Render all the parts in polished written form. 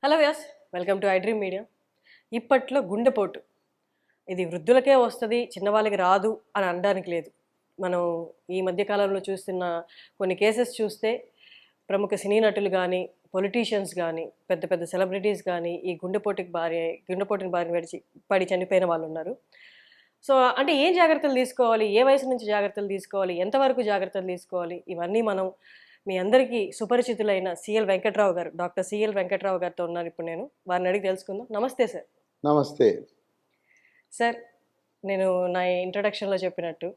Hello viewers, welcome to iDream Media. ఇప్పట్లో గుండెపోటు ఇది వృద్ధులకే వస్తుంది, చిన్నవాళ్ళకి రాదు అని అనడానికి లేదు. మనం ఈ మధ్యకాలంలో చూస్తున్న కొన్ని కేసెస్ చూస్తే ప్రముఖ సినీ నటులు కానీ, పొలిటీషియన్స్ కానీ, పెద్ద పెద్ద సెలబ్రిటీస్ కానీ ఈ గుండెపోటుని బారిన పడి చనిపోయిన వాళ్ళు ఉన్నారు. సో అంటే ఏం జాగ్రత్తలు తీసుకోవాలి, ఏ వయసు నుంచి జాగ్రత్తలు తీసుకోవాలి, ఎంతవరకు జాగ్రత్తలు తీసుకోవాలి, ఇవన్నీ మనం మీ అందరికీ సుపరిచితులైన సిఎల్ వెంకట్రావు గారు, డాక్టర్ సిఎల్ వెంకట్రావు గారితో ఉన్నారు. ఇప్పుడు నేను వారిని అడిగి తెలుసుకుందాం. నమస్తే సార్. నమస్తే సార్, నేను నా ఇంట్రడక్షన్లో చెప్పినట్టు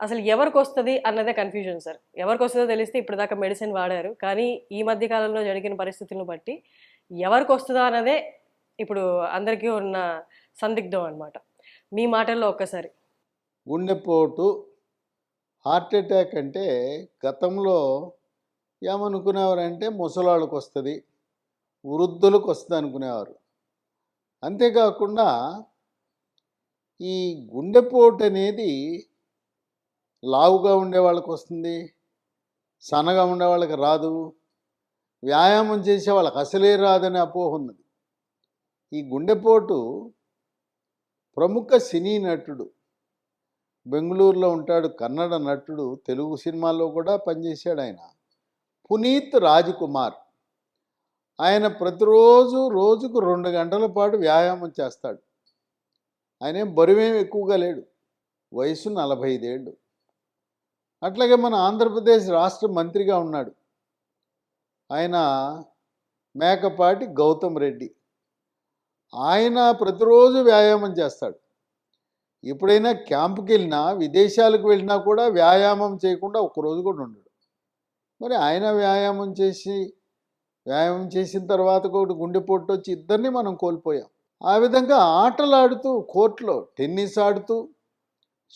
అసలు ఎవరికి వస్తుంది అన్నదే కన్ఫ్యూజన్ సార్. ఎవరికి వస్తుందో తెలిస్తే ఇప్పుడు దాకా మెడిసిన్ వాడారు, కానీ ఈ మధ్య కాలంలో జరిగిన పరిస్థితులను బట్టి ఎవరికి వస్తుందా అన్నదే ఇప్పుడు అందరికీ ఉన్న సందిగ్ధం అనమాట. మీ మాటల్లో ఒక్కసారి. గుండెపోటు హార్ట్ అటాక్ అంటే గతంలో ఏమనుకునేవారంటే ముసలాళ్ళకు వస్తుంది, వృద్ధులకు వస్తుంది అనుకునేవారు. అంతేకాకుండా ఈ గుండెపోటు అనేది లావుగా ఉండే వాళ్ళకి వస్తుంది, సన్నగా ఉండే వాళ్ళకి రాదు, వ్యాయామం చేసే వాళ్ళకి అసలే రాదనే అపోహ ఉన్నది. ఈ గుండెపోటు ప్రముఖ సినీ నటుడు, బెంగళూరులో ఉంటాడు, కన్నడ నటుడు, తెలుగు సినిమాల్లో కూడా పనిచేశాడు ఆయన, పునీత్ రాజ్కుమార్. ఆయన ప్రతిరోజు రోజుకు 2 గంటల పాటు వ్యాయామం చేస్తాడు. ఆయన బరువేం ఎక్కువగా లేడు, వయసు 45 ఏళ్ళు. అట్లాగే మన ఆంధ్రప్రదేశ్ రాష్ట్ర మంత్రిగా ఉన్నాడు ఆయన, మేకపాటి గౌతమ్ రెడ్డి. ఆయన ప్రతిరోజు వ్యాయామం చేస్తాడు. ఎప్పుడైనా క్యాంపుకి వెళ్ళినా, విదేశాలకు వెళ్ళినా కూడా వ్యాయామం చేయకుండా ఒక్కరోజు కూడా ఉండడు. మరి ఆయన వ్యాయామం చేసిన తర్వాత ఒకటి గుండెపోటు వచ్చి ఇద్దరిని మనం కోల్పోయాం. ఆ విధంగా ఆటలు ఆడుతూ, కోర్టులో టెన్నిస్ ఆడుతూ,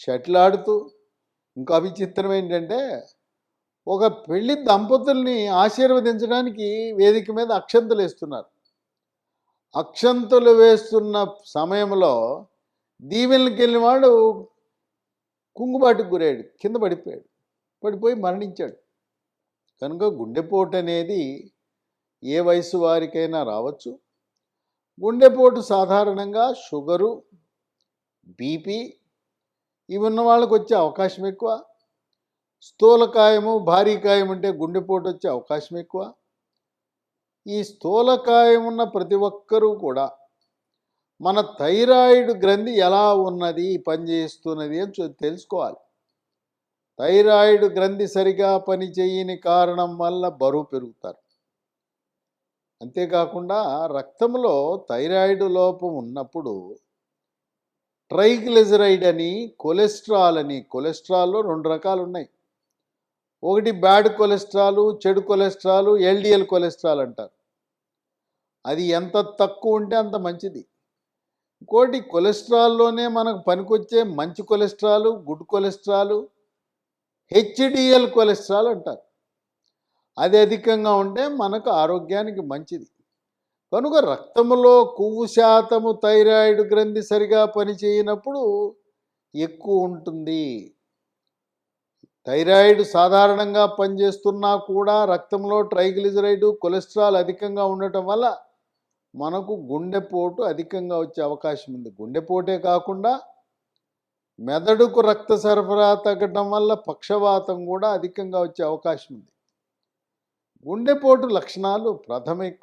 షటిల్ ఆడుతూ, ఇంకా విచిత్రం ఏంటంటే ఒక పెళ్లి దంపతుల్ని ఆశీర్వదించడానికి వేదిక మీద అక్షంతలు వేస్తున్నారు. అక్షంతలు వేస్తున్న సమయంలో దీవెనకి వెళ్ళిన వాడు కుంగుబాటుకు గురయ్యాడు, కింద పడిపోయి మరణించాడు. కనుక గుండెపోటు అనేది ఏ వయసు వారికైనా రావచ్చు. గుండెపోటు సాధారణంగా షుగరు, బీపీ ఇవి ఉన్న వాళ్ళకు వచ్చే అవకాశం ఎక్కువ. స్థూలకాయము, భారీకాయం అంటే గుండెపోటు వచ్చే అవకాశం ఎక్కువ. ఈ స్థూలకాయం ఉన్న ప్రతి ఒక్కరూ కూడా మన థైరాయిడ్ గ్రంథి ఎలా ఉన్నది, పనిచేస్తున్నది అని తెలుసుకోవాలి. థైరాయిడ్ గ్రంథి సరిగా పనిచేయని కారణం వల్ల బరువు పెరుగుతారు. అంతేకాకుండా రక్తంలో థైరాయిడ్ లోపం ఉన్నప్పుడు ట్రైగ్లిజరైడ్ అని, కొలెస్ట్రాల్లో 2 రకాలు ఉన్నాయి. ఒకటి బ్యాడ్ కొలెస్ట్రాల్, చెడు కొలెస్ట్రాల్, ఎల్డిఎల్ కొలెస్ట్రాల్ అంటారు. అది ఎంత తక్కువ ఉంటే అంత మంచిది. ఇంకోటి కొలెస్ట్రాల్లోనే మనకు పనికొచ్చే మంచి cholesterol, good cholesterol, HDL cholesterol అంటారు. అది అధికంగా ఉంటే మనకు ఆరోగ్యానికి మంచిది. కనుక రక్తంలో కొవ్వు శాతము థైరాయిడ్ గ్రంథి సరిగా పనిచేయనప్పుడు ఎక్కువ ఉంటుంది. థైరాయిడ్ సాధారణంగా పనిచేస్తున్నా కూడా రక్తంలో ట్రైగ్లిజరైడ్, కొలెస్ట్రాల్ అధికంగా ఉండటం వల్ల మనకు గుండెపోటు అధికంగా వచ్చే అవకాశం ఉంది. గుండెపోటే కాకుండా మెదడుకు రక్త సరఫరా తగ్గడం వల్ల పక్షవాతం కూడా అధికంగా వచ్చే అవకాశం ఉంది. గుండెపోటు లక్షణాలు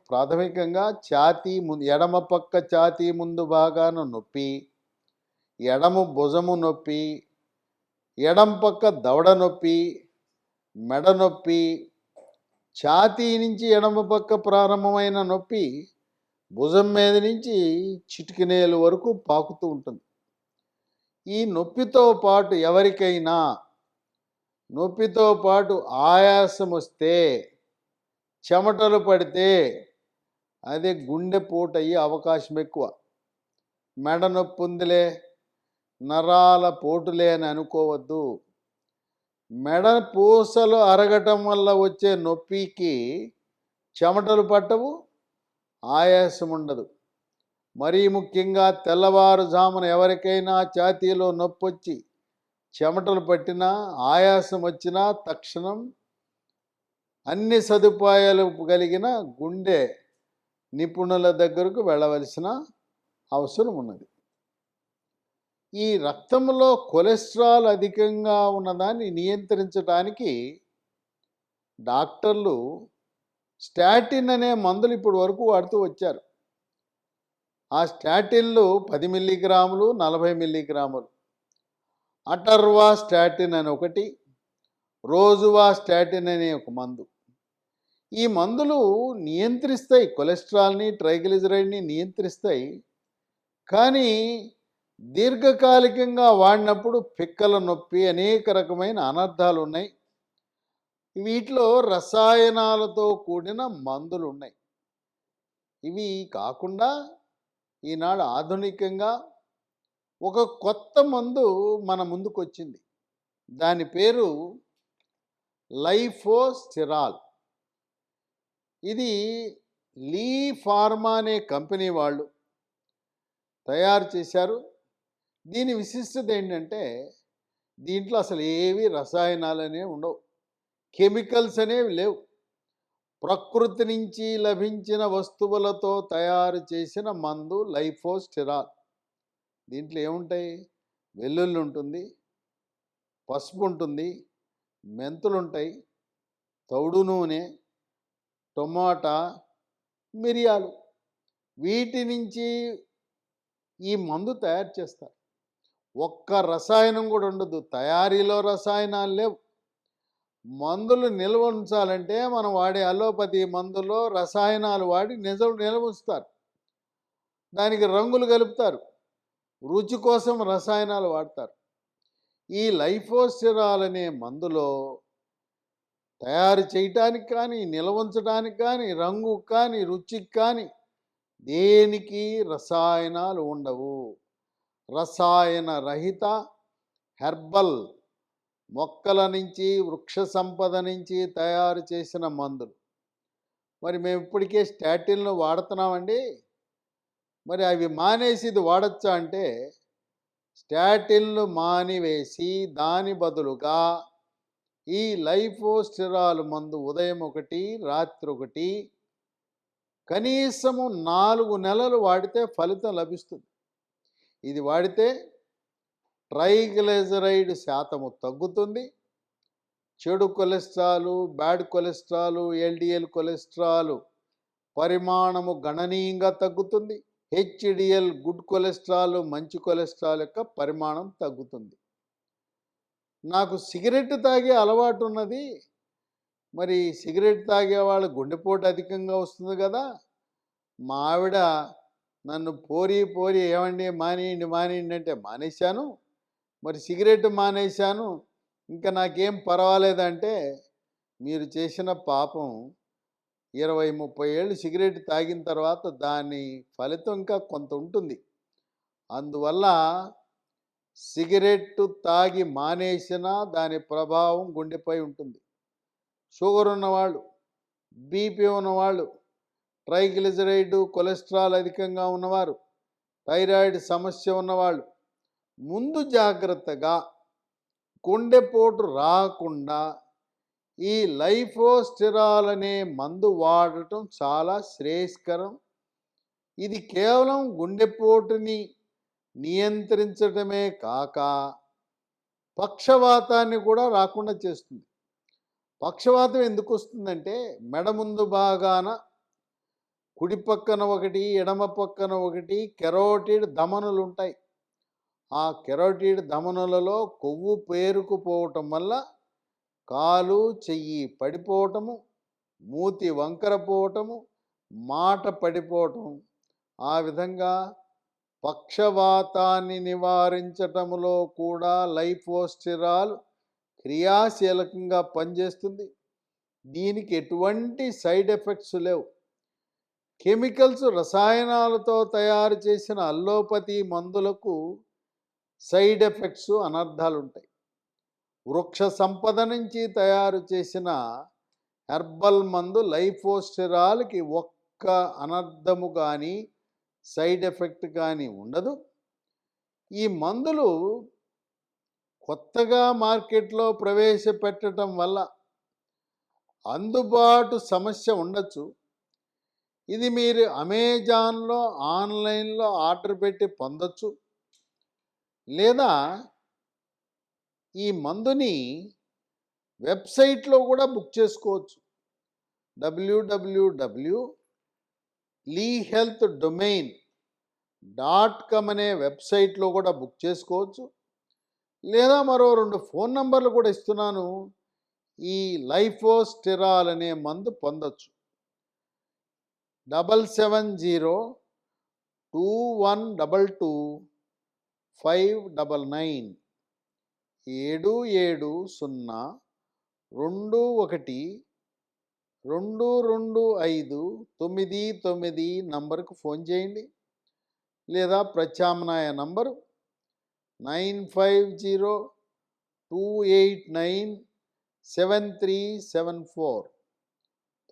ప్రాథమికంగా ఎడమ పక్క ఛాతీ ముందు భాగాన నొప్పి, ఎడమ భుజము నొప్పి, ఎడమ పక్క దవడ నొప్పి, మెడ నొప్పి, ఛాతీ నుంచి ఎడమ పక్క ప్రారంభమైన నొప్పి భుజం మీద నుంచి చిటికినేలు వరకు పాకుతూ ఉంటుంది. ఈ నొప్పితో పాటు ఎవరికైనా నొప్పితో పాటు ఆయాసం వస్తే, చెమటలు పడితే అది గుండెపోటు అయ్యే అవకాశం ఎక్కువ. మెడ నొప్పి ఉందిలే, నరాల పోటులే అని అనుకోవద్దు. మెడ పూసలు అరగటం వల్ల వచ్చే నొప్పికి చెమటలు పట్టవు, ఆయాసం ఉండదు. మరీ ముఖ్యంగా తెల్లవారుజామున ఎవరికైనా ఛాతీలో నొప్పి వచ్చి చెమటలు పట్టినా, ఆయాసం వచ్చినా తక్షణం అన్ని సదుపాయాలు కలిగిన గుండె నిపుణుల దగ్గరకు వెళ్ళవలసిన అవసరం ఉన్నది. ఈ రక్తంలో కొలెస్ట్రాల్ అధికంగా ఉన్నదాన్ని నియంత్రించడానికి డాక్టర్లు స్టాటిన్ అనే మందులు ఇప్పటి వరకు వాడుతూ వచ్చారు. ఆ స్టాటిన్లు 10 మిల్లీగ్రాములు, 40 మిల్లీగ్రాములు. అటర్వా స్టాటిన్ అని ఒకటి, రోజువా స్టాటిన్ అనే ఒక మందు. ఈ మందులు నియంత్రిస్తాయి, కొలెస్ట్రాల్ని, ట్రైగ్లిజరైడ్ని నియంత్రిస్తాయి. కానీ దీర్ఘకాలికంగా వాడినప్పుడు పిక్కల నొప్పి, అనేక రకమైన అనర్థాలు ఉన్నాయి. వీటిలో రసాయనాలతో కూడిన మందులు ఉన్నాయి. ఇవి కాకుండా ఈనాడు ఆధునికంగా ఒక కొత్త మందు మన ముందుకు వచ్చింది. దాని పేరు లైఫోస్టిరాల్. ఇది లీ ఫార్మా అనే కంపెనీ వాళ్ళు తయారు చేశారు. దీని విశిష్టత ఏంటంటే దీంట్లో అసలు ఏవి రసాయనాలు అనేవి ఉండవు, కెమికల్స్ అనేవి లేవు. ప్రకృతి నుంచి లభించిన వస్తువులతో తయారు చేసిన మందు లైఫోస్టిరాల్. దీంట్లో ఏముంటాయి? వెల్లుల్లి ఉంటుంది, పసుపు ఉంటుంది, మెంతులు ఉంటాయి, తౌడు నూనె, టొమాటా, మిరియాలు. వీటి నుంచి ఈ మందు తయారు చేస్తారు. ఒక్క రసాయనం కూడా ఉండదు, తయారీలో రసాయనాలు లేవు. మందులు నిల్వ ఉంచాలంటే మనం వాడే అలోపతి మందులో రసాయనాలు వాడి నిల్వ ఉంచుతారు. దానికి రంగులు కలుపుతారు, రుచి కోసం రసాయనాలు వాడతారు. ఈ లైఫోస్టిరాల్ అనే మందులో తయారు చేయటానికి కానీ, నిల్వ ఉంచడానికి కానీ, రంగు కానీ, రుచికి కానీ దేనికి రసాయనాలు ఉండవు. రసాయన రహిత హెర్బల్, మొక్కల నుంచి, వృక్ష సంపద నుంచి తయారు చేసిన మందులు. మరి మేము ఇప్పటికే స్టాటిన్లు వాడుతున్నామండి, మరి అవి మానేసి ఇది వాడచ్చా అంటే, స్టాటిన్లు మానివేసి దాని బదులుగా ఈ లైఫోస్టిరాల్ మందు ఉదయం ఒకటి, రాత్రి ఒకటి, కనీసము 4 నెలలు వాడితే ఫలితం లభిస్తుంది. ఇది వాడితే ట్రైగ్లిజరైడ్ శాతము తగ్గుతుంది, చెడు cholesterol, bad cholesterol, LDL cholesterol పరిమాణము గణనీయంగా తగ్గుతుంది. హెచ్డిఎల్ గుడ్ కొలెస్ట్రాల్, మంచి కొలెస్ట్రాల్ యొక్క పరిమాణం తగ్గుతుంది. నాకు సిగరెట్ తాగే అలవాటు ఉన్నది. మరి సిగరెట్ తాగే వాళ్ళు గుండెపోటు అధికంగా వస్తుంది కదా. మా ఆవిడ నన్ను పోరి పోరి ఏమండి మానేయండి మానేయండి అంటే మానేశాను. మరి సిగరెట్ మానేశాను, ఇంకా నాకేం పర్వాలేదంటే, మీరు చేసిన పాపం 20-30 ఏళ్ళు సిగరెట్ తాగిన తర్వాత దాని ఫలితం ఇంకా కొంత ఉంటుంది. అందువల్ల సిగరెట్ తాగి మానేసినా దాని ప్రభావం గుండెపై ఉంటుంది. షుగర్ ఉన్నవాళ్ళు, బీపీ ఉన్నవాళ్ళు, ట్రైగ్లిజరైడ్ కొలెస్ట్రాల్ అధికంగా ఉన్నవారు, థైరాయిడ్ సమస్య ఉన్నవాళ్ళు ముందు జాగ్రత్తగా గుండెపోటు రాకుండా ఈ లైఫోస్టిరాల్ అనే మందు వాడటం చాలా శ్రేయస్కరం. ఇది కేవలం గుండెపోటుని నియంత్రించడమే కాక పక్షవాతాన్ని కూడా రాకుండా చేస్తుంది. పక్షవాతం ఎందుకు వస్తుందంటే, మెడ ముందు భాగాన కుడి పక్కన ఒకటి, ఎడమ పక్కన ఒకటి కెరోటిడ్ ధమనులు ఉంటాయి. ఆ కెరోటిడ్ ధమనులలో కొవ్వు పేరుకుపోవటం వల్ల కాలు, చెయ్యి పడిపోవటము, మూతి వంకరపోవటము, మాట పడిపోవటం. ఆ విధంగా పక్షవాతాన్ని నివారించటంలో కూడా లైఫోస్టిరాల్ క్రియాశీలకంగా పనిచేస్తుంది. దీనికి ఎటువంటి సైడ్ ఎఫెక్ట్స్ లేవు. కెమికల్స్, రసాయనాలతో తయారు చేసిన అల్లోపతి మందులకు సైడ్ ఎఫెక్ట్స్, అనర్థాలు ఉంటాయి. వృక్ష సంపద నుంచి తయారు చేసిన హెర్బల్ మందు లైఫోస్టిరాల్కి ఒక్క అనర్థము కానీ, సైడ్ ఎఫెక్ట్ కానీ ఉండదు. ఈ మందులు కొత్తగా మార్కెట్లో ప్రవేశపెట్టడం వల్ల అందుబాటు సమస్య ఉండొచ్చు, ఇది మీరు అమెజాన్లో ఆన్లైన్లో ఆర్డర్ పెట్టి పొందొచ్చు. లేదా ఈ మందుని వెబ్సైట్లో కూడా బుక్ చేసుకోవచ్చు. www.lehealthdomain.com అనే వెబ్సైట్లో కూడా బుక్ చేసుకోవచ్చు. లేదా మరో 2 ఫోన్ నంబర్లు కూడా ఇస్తున్నాను. ఈ లైఫోస్టెరాల్ అనే మందు పొందొచ్చు. 7702122599 77021225999 నంబర్కు ఫోన్ చేయండి. లేదా ప్రత్యామ్నాయ నంబరు 9502897374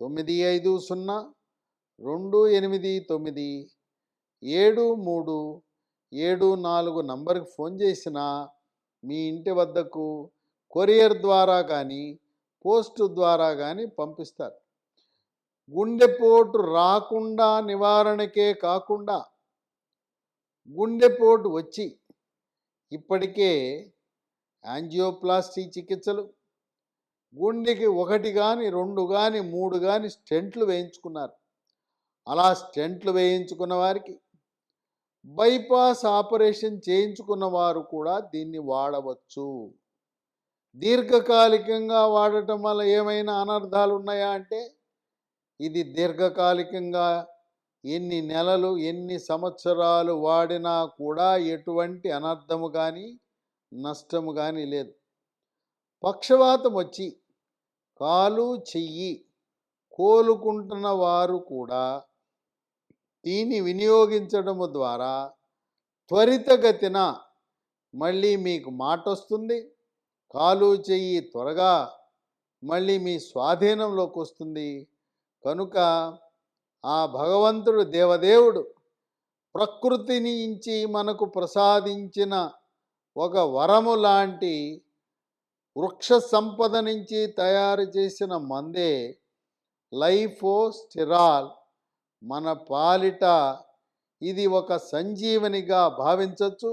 95028973774 నంబర్కి ఫోన్ చేసినా మీ ఇంటి వద్దకు కొరియర్ ద్వారా కానీ పోస్ట్ ద్వారా కానీ పంపిస్తారు. గుండెపోటు రాకుండా నివారణకే కాకుండా గుండెపోటు వచ్చి ఇప్పటికే యాంజియోప్లాస్టీ చికిత్సలు, గుండెకి 1 కానీ 2 కానీ 3 కానీ స్టెంట్లు వేయించుకున్నారు. అలా స్టెంట్లు వేయించుకున్న వారికి, బైపాస్ ఆపరేషన్ చేయించుకున్న వారు కూడా దీన్ని వాడవచ్చు. దీర్ఘకాలికంగా వాడటం వల్ల ఏమైనా అనర్థాలు ఉన్నాయా అంటే, ఇది దీర్ఘకాలికంగా ఎన్ని నెలలు ఎన్ని సంవత్సరాలు వాడినా కూడా ఎటువంటి అనర్థము కానీ నష్టము కానీ లేదు. పక్షవాతం వచ్చి కాలు చెయ్యి కోలుకుంటున్న వారు కూడా దీన్ని వినియోగించడము ద్వారా త్వరితగతిన మళ్ళీ మీకు మాట వస్తుంది. కాలు చెయ్యి త్వరగా మళ్ళీ మీ స్వాధీనంలోకి వస్తుంది. కనుక ఆ భగవంతుడు దేవదేవుడు ప్రకృతి నుంచి మనకు ప్రసాదించిన ఒక వరము లాంటి వృక్ష సంపద నుంచి తయారు చేసిన మందే లైఫోస్టెరాల్. మన పాలిట ఇది ఒక సంజీవనిగా భావించవచ్చు.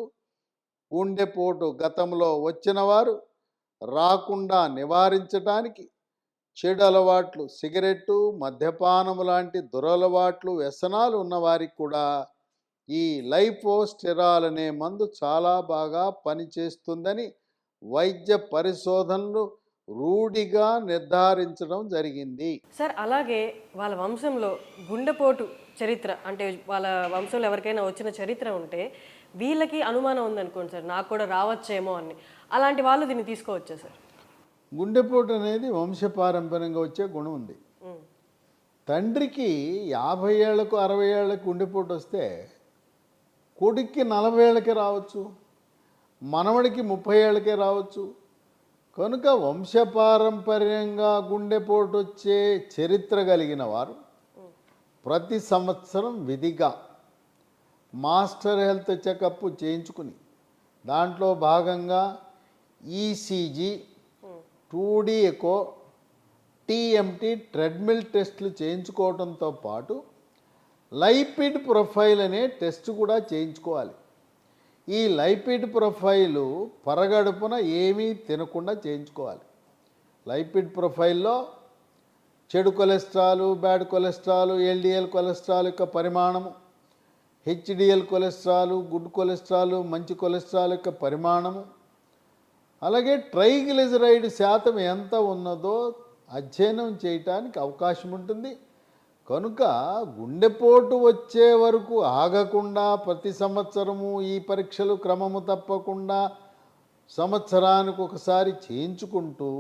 గుండెపోటు గతంలో వచ్చిన వారు రాకుండా నివారించడానికి చెడు అలవాట్లు, సిగరెట్టు, మద్యపానము లాంటి దురలవాట్లు, వ్యసనాలు ఉన్నవారికి కూడా ఈ లైఫోస్టెరాల్ అనే మందు చాలా బాగా పనిచేస్తుందని వైద్య పరిశోధనలు రూఢిగా నిర్ధారించడం జరిగింది. సార్, అలాగే వాళ్ళ వంశంలో గుండెపోటు చరిత్ర అంటే వాళ్ళ వంశంలో ఎవరికైనా వచ్చిన చరిత్ర ఉంటే వీళ్ళకి అనుమానం ఉందనుకోండి సార్, నాకు కూడా రావచ్చేమో అని, అలాంటి వాళ్ళు దీన్ని తీసుకోవచ్చా సార్? గుండెపోటు అనేది వంశపారంపర్యంగా వచ్చే గుణం ఉంది. తండ్రికి 50 ఏళ్లకు 60 ఏళ్లకు గుండెపోటు వస్తే కొడుక్కి 40 ఏళ్ళకే రావచ్చు, మనవడికి 30 ఏళ్ళకే రావచ్చు. కనుక వంశపారంపర్యంగా గుండెపోటు వచ్చే చరిత్ర కలిగిన వారు ప్రతి సంవత్సరం విధిగా మాస్టర్ హెల్త్ చెకప్ చేయించుకుని దాంట్లో భాగంగా ECG, 2D echo, TMT treadmill టెస్టులు చేయించుకోవడంతో పాటు లైపిడ్ ప్రొఫైల్ అనే టెస్ట్ కూడా చేయించుకోవాలి. ఈ లైపిడ్ ప్రొఫైలు పరగడుపున ఏమీ తినకుండా చేయించుకోవాలి. లైపిడ్ ప్రొఫైల్లో చెడు cholesterol, bad cholesterol, LDL cholesterol యొక్క పరిమాణము, హెచ్డిఎల్ కొలెస్ట్రాల్, గుడ్ కొలెస్ట్రాల్, మంచి కొలెస్ట్రాల్ యొక్క పరిమాణము, అలాగే ట్రైగ్లిజరైడ్ శాతం ఎంత ఉన్నదో అధ్యయనం చేయటానికి అవకాశం ఉంటుంది. కనుక గుండెపోటు వచ్చే వరకు ఆగకుండా ప్రతి సంవత్సరము ఈ పరీక్షలు క్రమము తప్పకుండా సంవత్సరానికి ఒకసారి చేయించుకుంటూ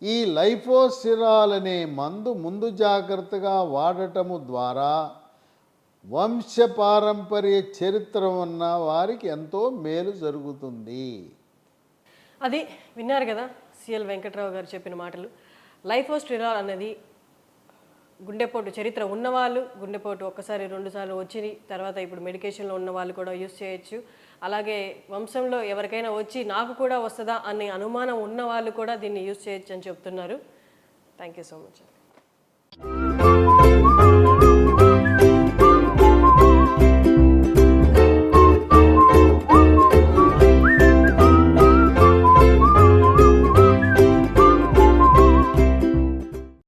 ఈ లైఫోస్టెరాల్ అనే మందు ముందు జాగ్రత్తగా వాడటము ద్వారా వంశపారంపర్య చరిత్ర ఉన్న వారికి ఎంతో మేలు జరుగుతుంది. అది విన్నారు కదా సిఎల్ వెంకట్రావు గారు చెప్పిన మాటలు. లైఫోస్టెరాల్ అనేది గుండెపోటు చరిత్ర ఉన్నవాళ్ళు, గుండెపోటు ఒక్కసారి 2 సార్లు వచ్చి తర్వాత ఇప్పుడు మెడికేషన్లో ఉన్న వాళ్ళు కూడా యూస్ చేయొచ్చు. అలాగే వంశంలో ఎవరికైనా వచ్చి నాకు కూడా వస్తుందా అనే అనుమానం ఉన్న వాళ్ళు కూడా దీన్ని యూస్ చేయొచ్చు అని చెప్తున్నారు. Thank you so much.